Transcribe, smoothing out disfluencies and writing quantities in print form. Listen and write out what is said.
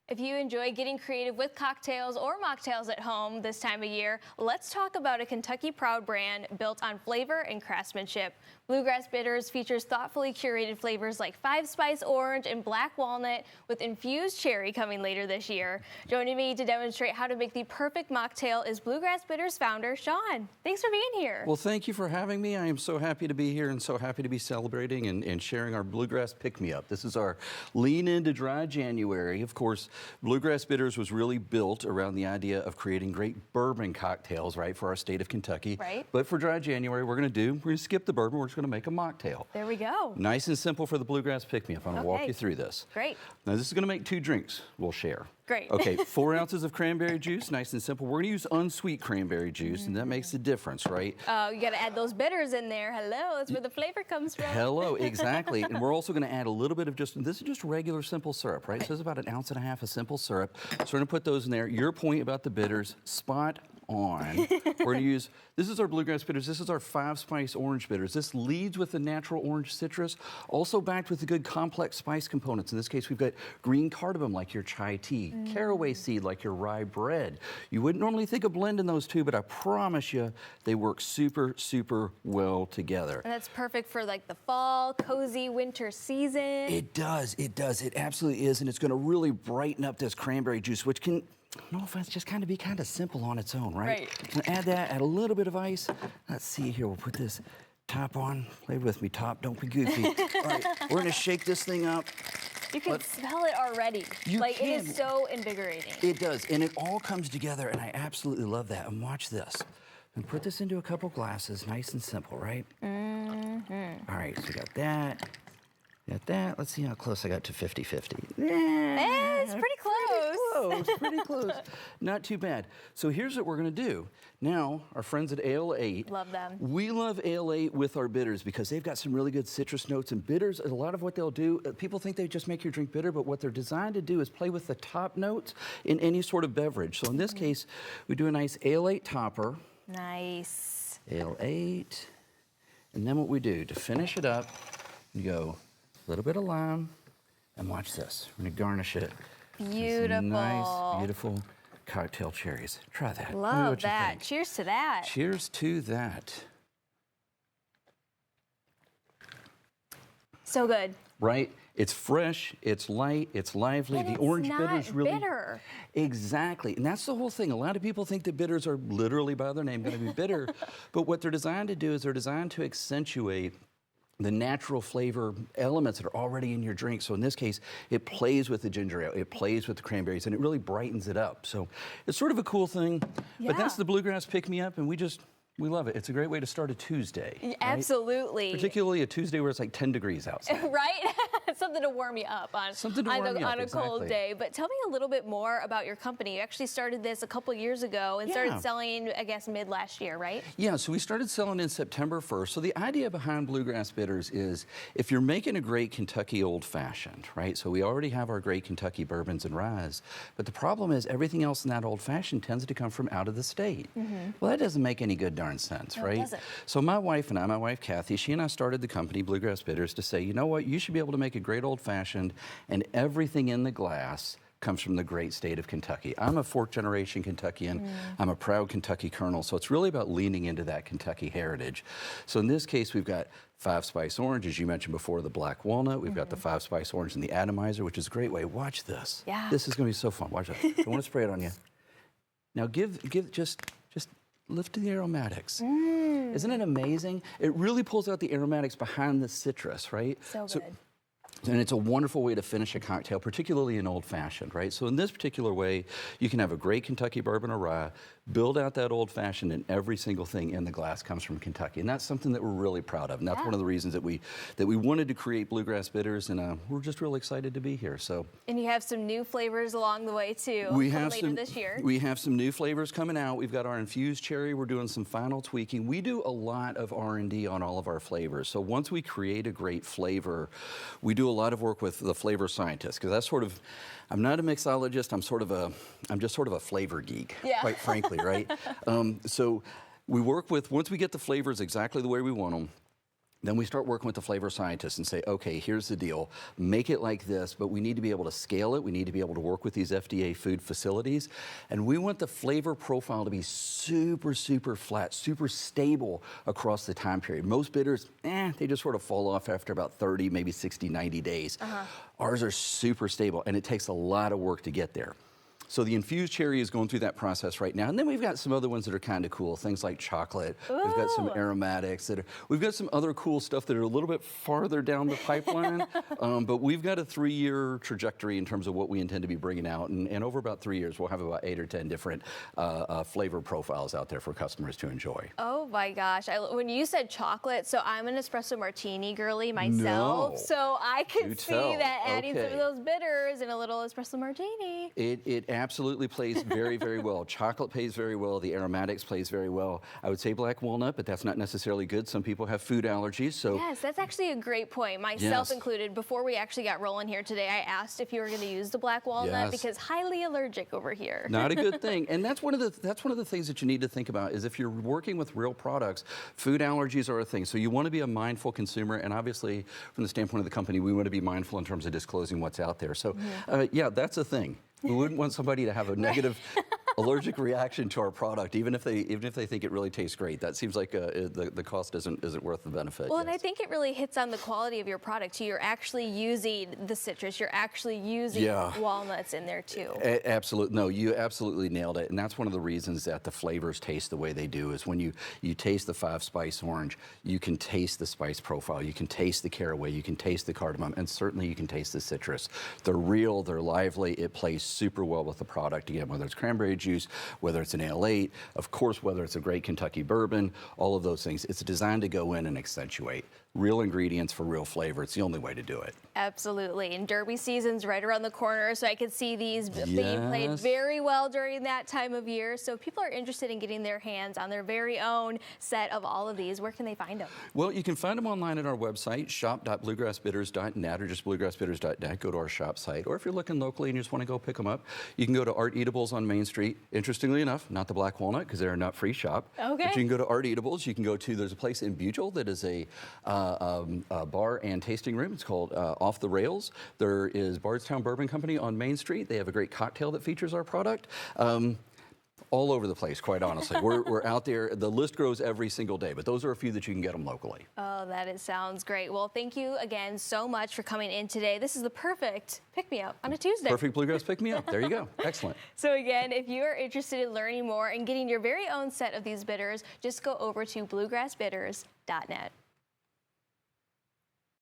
If you enjoy getting creative with cocktails or mocktails at home this time of year, let's talk about a Kentucky proud brand built on flavor and craftsmanship. Bluegrass Bitters features thoughtfully curated flavors like 5-spice orange and black walnut with infused cherry coming later this year. Joining me to demonstrate how to make the perfect mocktail is Bluegrass Bitters founder Sean. Thanks for being here. Well, thank you for having me. I am so happy to be here and so happy to be celebrating and sharing our Bluegrass pick-me-up. This is our lean into dry January. Of course, Bluegrass Bitters was really built around the idea of creating great bourbon cocktails, right, for our state of Kentucky. Right. But for dry January, we're going to skip the bourbon. We're just going to make a mocktail. There we go. Nice and simple for the Bluegrass pick-me-up. I'm going to walk you through this. Great. Now, this is going to make 2 drinks we'll share. Great. Okay, 4 ounces of cranberry juice, nice and simple. We're going to use unsweet cranberry juice, and that makes a difference, right? Oh, you got to add those bitters in there. Hello, that's where the flavor comes from. Hello, exactly. And we're also going to add a little bit of this is just regular simple syrup, right? So this is about 1.5 ounces of simple syrup. So we're going to put those in there. Your point about the bitters, spot on. We're going to use, this is our Bluegrass Bitters. This is our 5-spice orange bitters. This leads with the natural orange citrus, also backed with the good complex spice components. In this case, we've got green cardamom like your chai tea, caraway seed like your rye bread. You wouldn't normally think of blending those two, but I promise you they work super, super well together. And that's perfect for like the fall, cozy winter season. It does, it absolutely is, and it's going to really brighten up this cranberry juice, which can, no offense, just kind of be kind of simple on its own, right? So add that, add a little bit of ice. Let's see here, we'll put this top on. Play with me, top, don't be goofy. All right, we're going to shake this thing up. You can smell it already. It is so invigorating. It does, and it all comes together, and I absolutely love that. And watch this. And put this into a couple glasses, nice and simple, right? All right, so we got that. Got that. Let's see how close I got to 50-50. It's pretty close. Pretty close. Not too bad. So here's what we're going to do. Now, our friends at Ale 8. Love them. We love Ale 8 with our bitters because they've got some really good citrus notes. And bitters, a lot of what they'll do, people think they just make your drink bitter, but what they're designed to do is play with the top notes in any sort of beverage. So in this case, we do a nice Ale 8 topper. Nice. Ale 8. And then what we do, to finish it up, you go a little bit of lime, and watch this. We're going to garnish it. Beautiful. Nice, beautiful cocktail cherries. Try that. Love that. Cheers to that. Cheers to that. So good. Right? It's fresh, it's light, it's lively. And the orange bitters really bitter. Exactly. And that's the whole thing. A lot of people think that bitters are literally by their name going to be bitter, but what they're designed to do is they're designed to accentuate the natural flavor elements that are already in your drink. So in this case, it plays with the ginger ale, it plays with the cranberries, and it really brightens it up. So it's sort of a cool thing, but that's the Bluegrass pick-me-up, and we love it. It's a great way to start a Tuesday. Right? Absolutely. Particularly a Tuesday where it's like 10 degrees outside. Right? Something to warm you up on, on a cold day. But tell me a little bit more about your company. You actually started this a couple years ago and started selling, I guess, mid last year, right? Yeah, so we started selling in September 1st. So the idea behind Bluegrass Bitters is if you're making a great Kentucky old fashioned, right? So we already have our great Kentucky bourbons and ryes, but the problem is everything else in that old fashioned tends to come from out of the state. Well, that doesn't make any good darn sense, No, right? it doesn't. So my wife Kathy, she and I started the company Bluegrass Bitters to say, you know what, you should be able to make a great old fashioned and everything in the glass comes from the great state of Kentucky. I'm a 4th generation Kentuckian. I'm a proud Kentucky Colonel, so it's really about leaning into that Kentucky heritage. So in this case, we've got 5-spice orange, as you mentioned before, the black walnut. We've got the 5-spice orange and the atomizer, which is a great way. Watch this. Yeah. This is going to be so fun. Watch that. I want to spray it on you. Now just lift the aromatics. Isn't it amazing? It really pulls out the aromatics behind the citrus, right? So good. And it's a wonderful way to finish a cocktail, particularly an old-fashioned, right? So in this particular way, you can have a great Kentucky bourbon or rye, build out that old-fashioned, and every single thing in the glass comes from Kentucky. And that's something that we're really proud of. And that's one of the reasons that we wanted to create Bluegrass Bitters, and we're just really excited to be here. So. And you have some new flavors along the way, too, later this year. We have some new flavors coming out. We've got our infused cherry. We're doing some final tweaking. We do a lot of R&D on all of our flavors. So once we create a great flavor, we do a lot of work with the flavor scientists, because that's sort of, I'm not a mixologist, I'm just sort of a flavor geek, quite frankly, right? So we work with, once we get the flavors exactly the way we want them, Then we start working with the flavor scientists and say, okay, here's the deal. Make it like this, but we need to be able to scale it. We need to be able to work with these FDA food facilities. And we want the flavor profile to be super, super flat, super stable across the time period. Most bitters, they just sort of fall off after about 30, maybe 60, 90 days. Ours are super stable, and it takes a lot of work to get there. So the infused cherry is going through that process right now. And then we've got some other ones that are kind of cool, things like chocolate. Ooh. We've got some aromatics. We've got some other cool stuff that are a little bit farther down the pipeline. But we've got a 3-year trajectory in terms of what we intend to be bringing out. And over about 3 years, we'll have about 8 or 10 different flavor profiles out there for customers to enjoy. Oh my gosh. When you said chocolate, so I'm an espresso martini girly myself. No. So I could see tell. that adding some Okay. of those bitters in a little espresso martini. It absolutely plays very, very well. Chocolate plays very well. The aromatics plays very well. I would say black walnut, but that's not necessarily good. Some people have food allergies, so. Yes, that's actually a great point, myself included. Before we actually got rolling here today, I asked if you were going to use the black walnut because highly allergic over here. Not a good thing. And that's one of the things that you need to think about is if you're working with real products, food allergies are a thing. So you want to be a mindful consumer, and obviously from the standpoint of the company, we want to be mindful in terms of disclosing what's out there. So yeah, that's a thing. We wouldn't want somebody to have a negative allergic reaction to our product, even if they think it really tastes great. That seems like the cost isn't worth the benefit. Well, and I think it really hits on the quality of your product too. You're actually using the citrus. You're actually using walnuts in there too. Absolutely. No, you absolutely nailed it. And that's one of the reasons that the flavors taste the way they do is when you taste the 5-spice orange, you can taste the spice profile. You can taste the caraway. You can taste the cardamom. And certainly you can taste the citrus. They're real. They're lively. It plays super well with the product. Again, whether it's cranberry juice, whether it's an ale 8, of course, whether it's a great Kentucky bourbon, all of those things. It's designed to go in and accentuate real ingredients for real flavor. It's the only way to do it. Absolutely. And Derby season's right around the corner, so I could see these being played very well during that time of year. So if people are interested in getting their hands on their very own set of all of these, where can they find them? Well, you can find them online at our website, shop.bluegrassbitters.net, or just bluegrassbitters.net. Go to our shop site. Or if you're looking locally and you just want to go pick them up, you can go to Art Eatables on Main Street. Interestingly enough, not the Black Walnut, because they're a nut-free shop. Okay. But you can go to Art Eatables. You can go to, there's a place in Bugel that is a bar and tasting room. It's called Off the Rails. There is Bardstown Bourbon Company on Main Street. They have a great cocktail that features our product. All over the place, quite honestly. We're out there. The list grows every single day, but those are a few that you can get them locally. Oh, sounds great. Well, thank you again so much for coming in today. This is the perfect pick-me-up on a Tuesday. Perfect Bluegrass pick-me-up. There you go. Excellent. So again, if you are interested in learning more and getting your very own set of these bitters, just go over to bluegrassbitters.net.